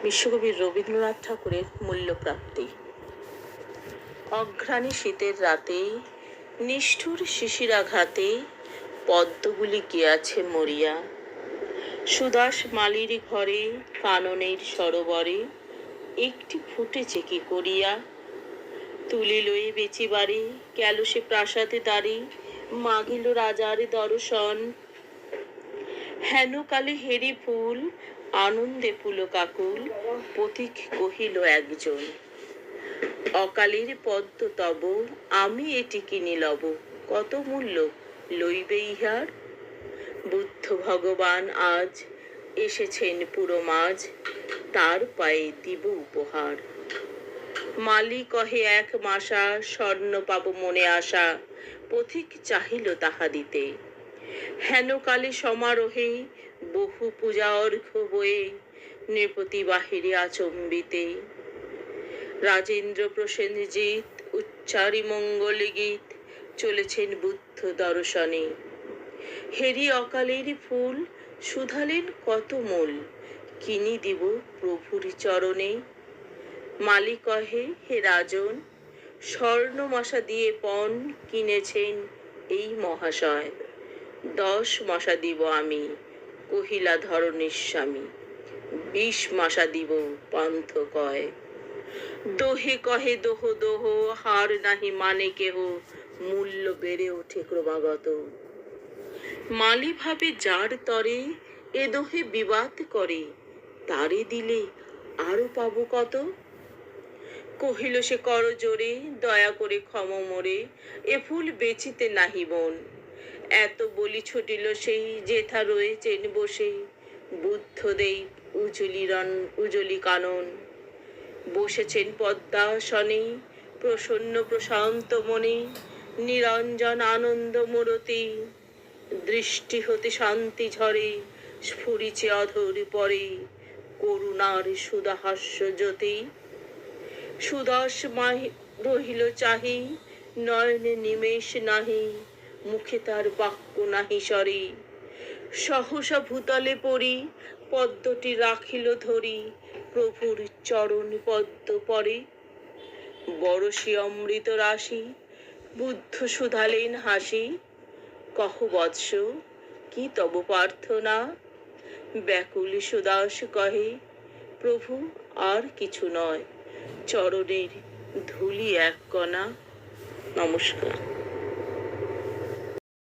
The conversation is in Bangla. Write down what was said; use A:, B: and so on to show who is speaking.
A: বিশ্বকবি রবীন্দ্রনাথ ঠাকুরের মূল্যপ্রাপ্তি। অঘ্রাণী শীতের রাতে, নিষ্ঠুর শিশিরাঘাতে পদ্মগুলি গিয়াছে মরিয়া। সুদাস মালির ঘরে কাননের সরোবরে একটি ফুটেছে কি করিয়া। তুলি লয়ে বেচিবারে গেল সে প্রাসাদে দ্বারে, মাগিল রাজার দর্শন। হেন কালে হেরি ফুল আনন্দে পুলকাকুল, পথিক কহিল একজন, অকালের পদ্ম তব আমি এটি কিনি লব, কত মূল্য লইবে ইহার। বুদ্ধ ভগবান আজ এসেছেন পুরো মাঝ, তার পায়ে দিব উপহার। মালি কহে এক মাসা স্বর্ণ পাব মনে আশা, পথিক চাহিল তাহা দিতে। হেন কালে সমারোহে বহু পূজা অর্ঘ্য বয়ে, নৃপতি বাহিরে আচম্বিতে। রাজেন্দ্র প্রসেনজিৎ উচ্চারি মঙ্গল গীত, চলেছেন বুদ্ধ দর্শনে। হেরি অকালের ফুল শুধালেন কত মূল, কিনি দিব প্রভুর চরণে। মালি কহে হে রাজন, স্বর্ণ মশা দিয়ে পণ কিনেছেন এই মহাশয়। 10 মশা দিব আমি, কহিলা ধরণীর স্বামী, 20 মশা দিব পন্থ কয়। দোহে কহে দোহ দোহ, হার নাহি মানে কেহ, মূল্য বেড়ে ওঠে ক্রমাগত। মালি ভাবে যার তরে এ দোহে বিবাদ করে, তারে দিলে আরো পাবো কত। কহিল সে কর জোরে, দয়া করে ক্ষম মোরে, এ ফুল বেচিতে নাহি মন। এত বলি ছুটিল সেই যেথা রয়েছেন বসে, বুদ্ধদেব উজলি কানন। বসেছেন পদ্মাসনে প্রসন্ন প্রশান্ত মনে, নিরঞ্জন আনন্দ মূরতি। দৃষ্টি হতে শান্তি ঝরে, স্ফুরিছে অধর পরে, করুণার সুদাহাস্য জ্যোতি। সুদর্শ রহিল চাহি, নয়নে নিমেষ নাহি, মুখে তার বাক্য নাহি সরে। সহসা ভূতলে পড়ি, পদ্মটি রাখিল ধরি, প্রভুর চরণ পদ্ম পরে। বরশি অমৃত রাশি, বুদ্ধ শুধালেন হাসি, কহ বৎস কি তব প্রার্থনা। ব্যাকুল সুদাস কহে, প্রভু আর কিছু নয়, চরণের ধূলি এক কণা। নমস্কার।